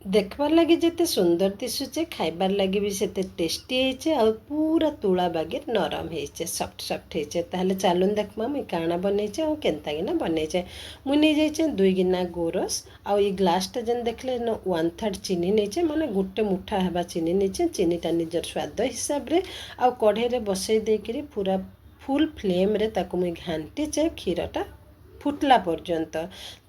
देखबार लगी जिते सुंदर दिशुचे खाइबार लगी भी सेते टेस्टी होइछे आ पूरा तुला बागे नरम होइछे सफ्ट सफ्ट होइछे। ताहले चालुन देखमा मुई काଣା बनैछे आ केनता गिना बनैछे। मुई नै जाइछे 2 गिना गोरस आ ई ग्लासटा जेन देखले न 1/3 चीनी नैछे माने गोटे मुठा हेबा चीनी नैछे। चीनीटा निजर स्वाद हिसाब रे आ कढ़ई रे बसई देकरी पूरा फुल फ्लेम रे ताकू मुई घांटीचे क्षीरटा फुटला पर्यंत।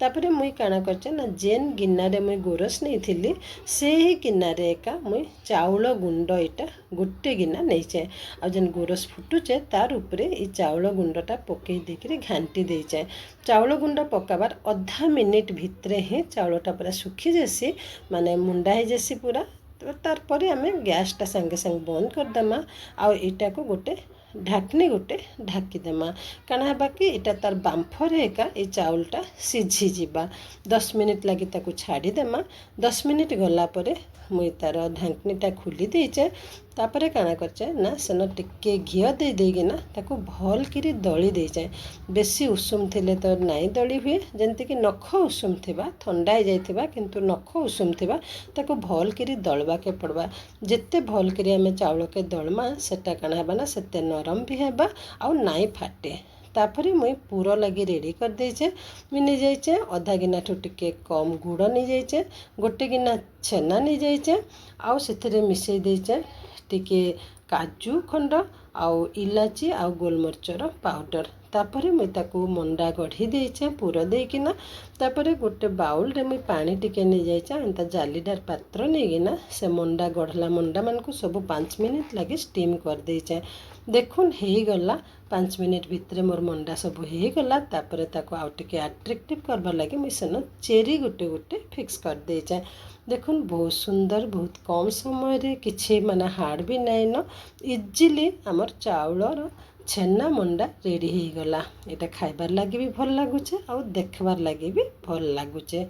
तापर मुई काଣା करछे ना जेन गिन्नारे मुई गोरस नहीं से ही गिन्नारे एका मुई चाउल गुंड इटा गोटे गिना नहींचे आ जेन गोरस फुटुचे तार उपरे ई चाउल गुंडटा पकई देकरी घांटी देइचे। चाउल गुंड पकाबार अधा मिनिट भितरे ही चाउलटा पूरा सुखी जैसी माने मुंडा हो जैसी पूरा। तो तारपरे आमे गैसटा संगे संगे बंद करदेमा आ इटा को गोटे ढाकनी गोटे ढाकीदेमा काଣା हेबा कि इटा तार बांफरे एका ये चाउलटा सिझी जिबा। 10 मिनिट लगी ताकू छाड़ीदेमा। 10 मिनिट गला परे मुई तार ढाकनीटा खोली देइचे। तापरे काଣା करछे ना सेन टिके घियो दे देगिना ताकू भल किरी दली देइचे। बेसी उषुम थिले तो नाई दली हुए जेंति कि नख उषुम थिबा ठंडा हो जाइथिबा किंतु नख उषुम थिबा ताकू भल किरी दलबा के पड़बा। जेते भल किरी आमे चाउल के दलमा सेटा काଣା हेबा ना सेते नरम भी हेबा आ नाई फाटे। तापरे मुई पूरा लगी रेडी कर देइचे। मुई नहीं जाइचे अधा गिना ठू टिके कम गुड़ नहीं जाइचे गोटे गिना छेना नहीं जाइचे आउ सेथिरे मिसई देइचे टिके काजू खंड आउ इलाची आउ गोलमरिचर पाउडर। तापरे मुई ताकू मंडा गढ़ी देइचे पूरा देकिना। तापरे गोटे बाउल रे मुई पानी टिके नहीं जाइचे एंता जालीदार पात्र नेगिना से मंडा गढ़ला मंडा मानकू सब 5 मिनिट लगी स्टीम कर देइचे। देखुन हो गला 5 मिनिट भितर मोर मंडा सब हो गला। तापरे ताकू आउ टिके अट्रैक्टिव करबार लगी मुई सेन चेरी गोटे गोटे फिक्स कर देइचे। देखुन बहुत सुंदर बहुत कम समय रे किछि माने हार्ड भी नाइन इजिली आमर चाउलर छेना मंडा रेडी हो गला। एटा खाइबार लगी भी भल लागुचे और देखबार लगी भी भल लागुचे।